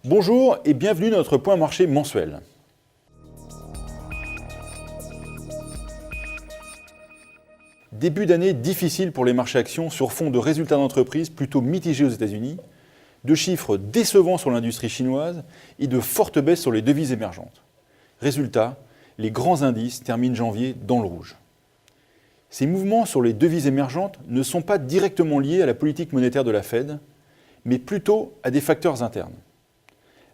Bonjour et bienvenue dans notre point marché mensuel. Début d'année difficile pour les marchés actions sur fond de résultats d'entreprise plutôt mitigés aux États-Unis, de chiffres décevants sur l'industrie chinoise et de fortes baisses sur les devises émergentes. Résultat, les grands indices terminent janvier dans le rouge. Ces mouvements sur les devises émergentes ne sont pas directement liés à la politique monétaire de la Fed, mais plutôt à des facteurs internes.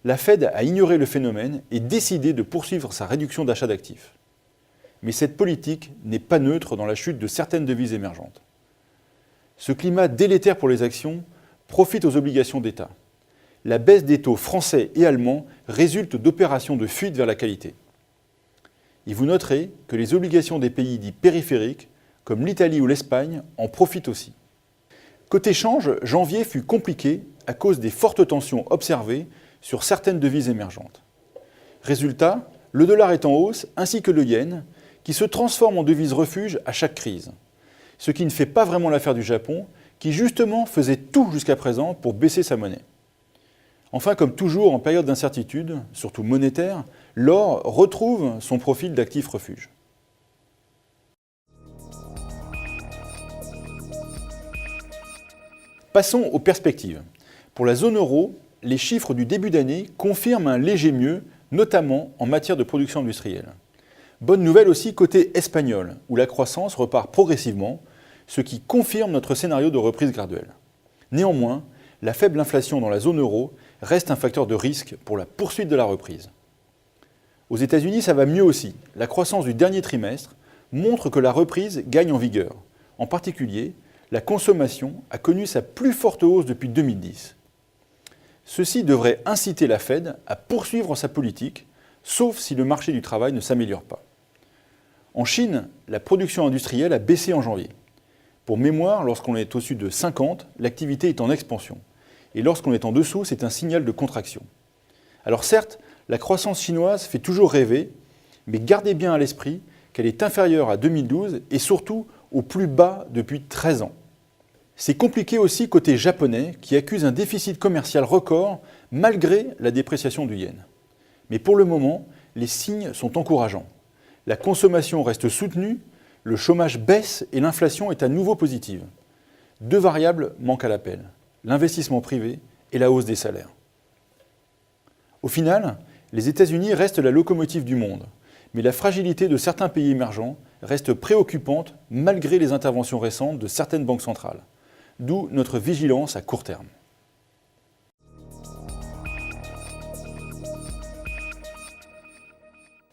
La Fed a ignoré le phénomène et décidé de poursuivre sa réduction d'achat d'actifs. Mais cette politique n'est pas neutre dans la chute de certaines devises émergentes. Ce climat délétère pour les actions profite aux obligations d'État. La baisse des taux français et allemands résulte d'opérations de fuite vers la qualité. Et vous noterez que les obligations des pays dits périphériques, comme l'Italie ou l'Espagne, en profitent aussi. Côté change, janvier fut compliqué à cause des fortes tensions observées sur certaines devises émergentes. Résultat, le dollar est en hausse ainsi que le yen, qui se transforme en devise refuge à chaque crise. Ce qui ne fait pas vraiment l'affaire du Japon, qui justement faisait tout jusqu'à présent pour baisser sa monnaie. Enfin, comme toujours en période d'incertitude, surtout monétaire, l'or retrouve son profil d'actif refuge. Passons aux perspectives. Pour la zone euro, les chiffres du début d'année confirment un léger mieux, notamment en matière de production industrielle. Bonne nouvelle aussi côté espagnol, où la croissance repart progressivement, ce qui confirme notre scénario de reprise graduelle. Néanmoins, la faible inflation dans la zone euro reste un facteur de risque pour la poursuite de la reprise. Aux États-Unis, ça va mieux aussi. La croissance du dernier trimestre montre que la reprise gagne en vigueur. En particulier, la consommation a connu sa plus forte hausse depuis 2010. Ceci devrait inciter la Fed à poursuivre sa politique, sauf si le marché du travail ne s'améliore pas. En Chine, la production industrielle a baissé en janvier. Pour mémoire, lorsqu'on est au-dessus de 50, l'activité est en expansion. Et lorsqu'on est en dessous, c'est un signal de contraction. Alors certes, la croissance chinoise fait toujours rêver, mais gardez bien à l'esprit qu'elle est inférieure à 2012 et surtout au plus bas depuis 13 ans. C'est compliqué aussi côté japonais qui accuse un déficit commercial record malgré la dépréciation du yen. Mais pour le moment, les signes sont encourageants. La consommation reste soutenue, le chômage baisse et l'inflation est à nouveau positive. Deux variables manquent à l'appel, l'investissement privé et la hausse des salaires. Au final, les États-Unis restent la locomotive du monde, mais la fragilité de certains pays émergents reste préoccupante malgré les interventions récentes de certaines banques centrales. D'où notre vigilance à court terme.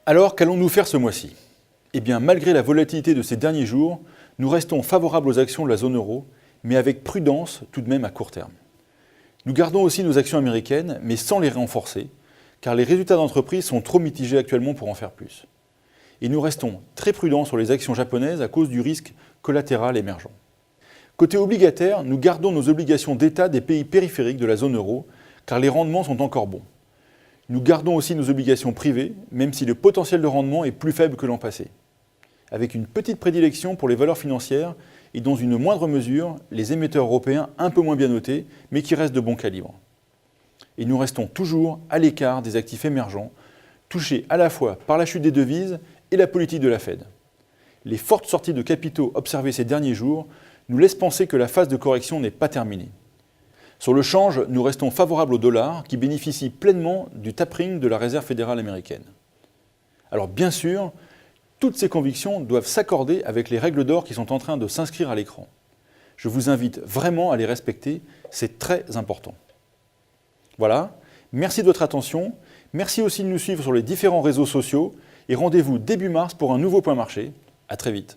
Alors, qu'allons-nous faire ce mois-ci ? Eh bien, malgré la volatilité de ces derniers jours, nous restons favorables aux actions de la zone euro, mais avec prudence tout de même à court terme. Nous gardons aussi nos actions américaines, mais sans les renforcer, car les résultats d'entreprise sont trop mitigés actuellement pour en faire plus. Et nous restons très prudents sur les actions japonaises à cause du risque collatéral émergent. Côté obligataire, nous gardons nos obligations d'État des pays périphériques de la zone euro, car les rendements sont encore bons. Nous gardons aussi nos obligations privées, même si le potentiel de rendement est plus faible que l'an passé. Avec une petite prédilection pour les valeurs financières et dans une moindre mesure, les émetteurs européens un peu moins bien notés, mais qui restent de bon calibre. Et nous restons toujours à l'écart des actifs émergents, touchés à la fois par la chute des devises et la politique de la Fed. Les fortes sorties de capitaux observées ces derniers jours nous laissent penser que la phase de correction n'est pas terminée. Sur le change, nous restons favorables au dollar qui bénéficie pleinement du tapering de la Réserve fédérale américaine. Alors bien sûr, toutes ces convictions doivent s'accorder avec les règles d'or qui sont en train de s'inscrire à l'écran. Je vous invite vraiment à les respecter, c'est très important. Voilà, merci de votre attention, merci aussi de nous suivre sur les différents réseaux sociaux et rendez-vous début mars pour un nouveau point marché. À très vite.